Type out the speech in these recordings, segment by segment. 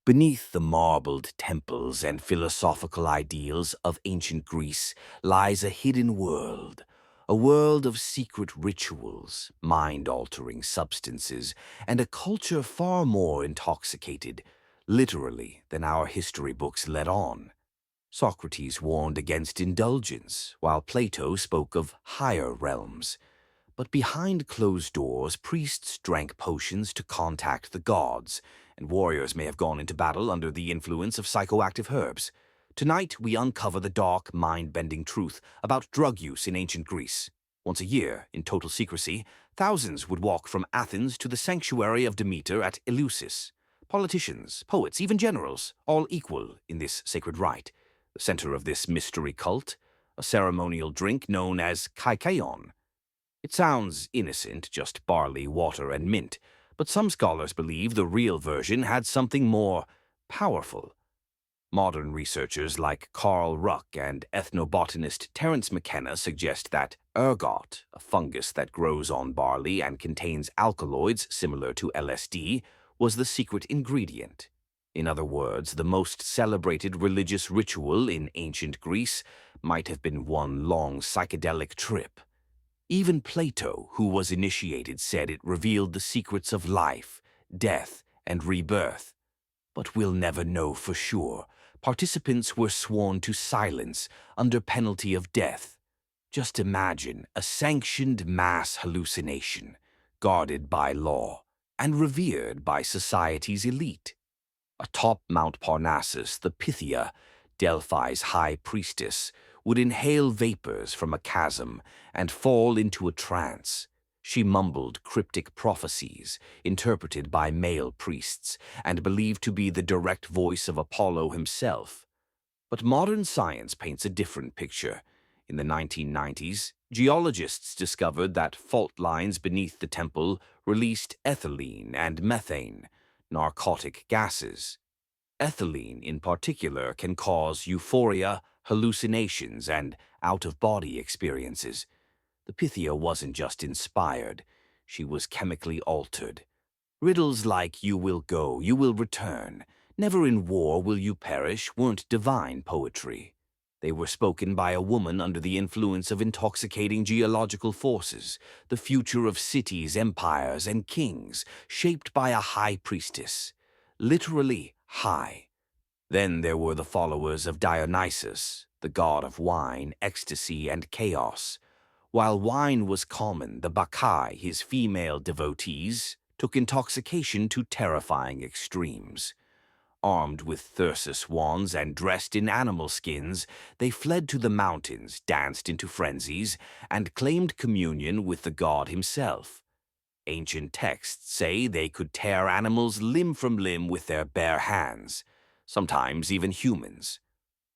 Beneath the marbled temples and philosophical ideals of ancient Greece lies a hidden world, a world of secret rituals, mind-altering substances, and a culture far more intoxicated, literally, than our history books let on. Socrates warned against indulgence, while Plato spoke of higher realms. But behind closed doors, priests drank potions to contact the gods, and warriors may have gone into battle under the influence of psychoactive herbs. Tonight, we uncover the dark, mind-bending truth about drug use in ancient Greece. Once a year, in total secrecy, thousands would walk from Athens to the sanctuary of Demeter at Eleusis. Politicians, poets, even generals, all equal in this sacred rite. The center of this mystery cult, a ceremonial drink known as kykeon. It sounds innocent, just barley, water, and mint, but some scholars believe the real version had something more powerful. Modern researchers like Carl Ruck and ethnobotanist Terence McKenna suggest that ergot, a fungus that grows on barley and contains alkaloids similar to LSD, was the secret ingredient. In other words, the most celebrated religious ritual in ancient Greece might have been one long psychedelic trip. Even Plato, who was initiated, said it revealed the secrets of life, death, and rebirth. But we'll never know for sure. Participants were sworn to silence under penalty of death. Just imagine a sanctioned mass hallucination, guarded by law, and revered by society's elite. Atop Mount Parnassus, the Pythia, Delphi's high priestess, would inhale vapors from a chasm and fall into a trance. She mumbled cryptic prophecies, interpreted by male priests, and believed to be the direct voice of Apollo himself. But modern science paints a different picture. In the 1990s, geologists discovered that fault lines beneath the temple released ethylene and methane, narcotic gases. Ethylene, in particular, can cause euphoria, hallucinations, and out-of-body experiences. The Pythia wasn't just inspired, she was chemically altered. Riddles like "you will go, you will return, never in war will you perish" weren't divine poetry. They were spoken by a woman under the influence of intoxicating geological forces, the future of cities, empires, and kings, shaped by a high priestess. Literally high. Then there were the followers of Dionysus, the god of wine, ecstasy, and chaos. While wine was common, the Bacchae, his female devotees, took intoxication to terrifying extremes. Armed with thyrsus wands and dressed in animal skins, they fled to the mountains, danced into frenzies, and claimed communion with the god himself. Ancient texts say they could tear animals limb from limb with their bare hands, sometimes even humans.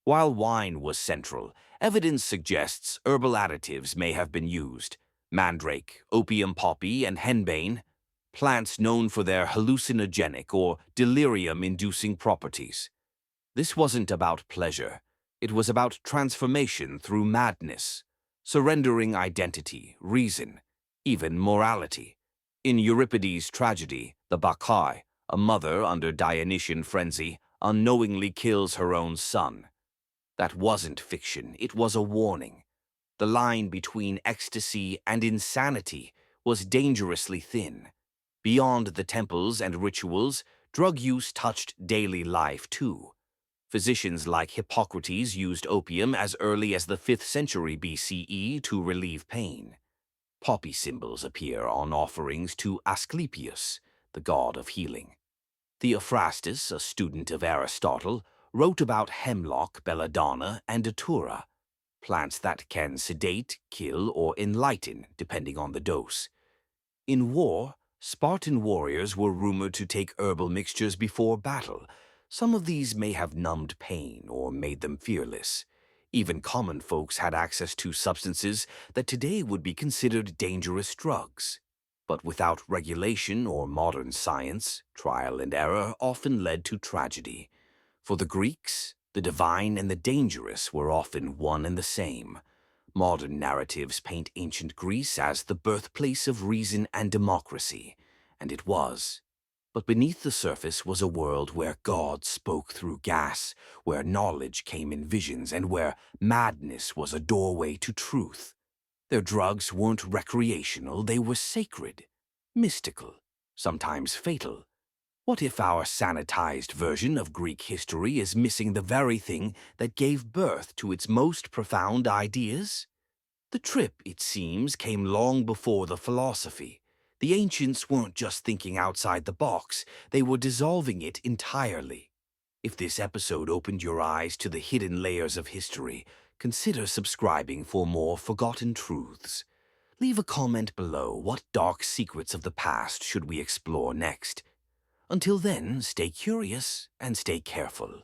While wine was central, evidence suggests herbal additives may have been used. Mandrake, opium poppy, and henbane, plants known for their hallucinogenic or delirium-inducing properties. This wasn't about pleasure. It was about transformation through madness, surrendering identity, reason, even morality. In Euripides' tragedy, the Bacchae, a mother under Dionysian frenzy, unknowingly kills her own son. That wasn't fiction, it was a warning. The line between ecstasy and insanity was dangerously thin. Beyond the temples and rituals, drug use touched daily life too. Physicians like Hippocrates used opium as early as the 5th century BCE to relieve pain. Poppy symbols appear on offerings to Asclepius, the god of healing. Theophrastus, a student of Aristotle, wrote about hemlock, belladonna, and datura, plants that can sedate, kill, or enlighten, depending on the dose. In war, Spartan warriors were rumored to take herbal mixtures before battle. Some of these may have numbed pain or made them fearless. Even common folks had access to substances that today would be considered dangerous drugs. But without regulation or modern science, trial and error often led to tragedy. For the Greeks, the divine and the dangerous were often one and the same. Modern narratives paint ancient Greece as the birthplace of reason and democracy, and it was. But beneath the surface was a world where God spoke through gas, where knowledge came in visions, and where madness was a doorway to truth. Their drugs weren't recreational, they were sacred, mystical, sometimes fatal. What if our sanitized version of Greek history is missing the very thing that gave birth to its most profound ideas? The trip, it seems, came long before the philosophy. The ancients weren't just thinking outside the box, they were dissolving it entirely. If this episode opened your eyes to the hidden layers of history, consider subscribing for more forgotten truths. Leave a comment below. What dark secrets of the past should we explore next? Until then, stay curious and stay careful.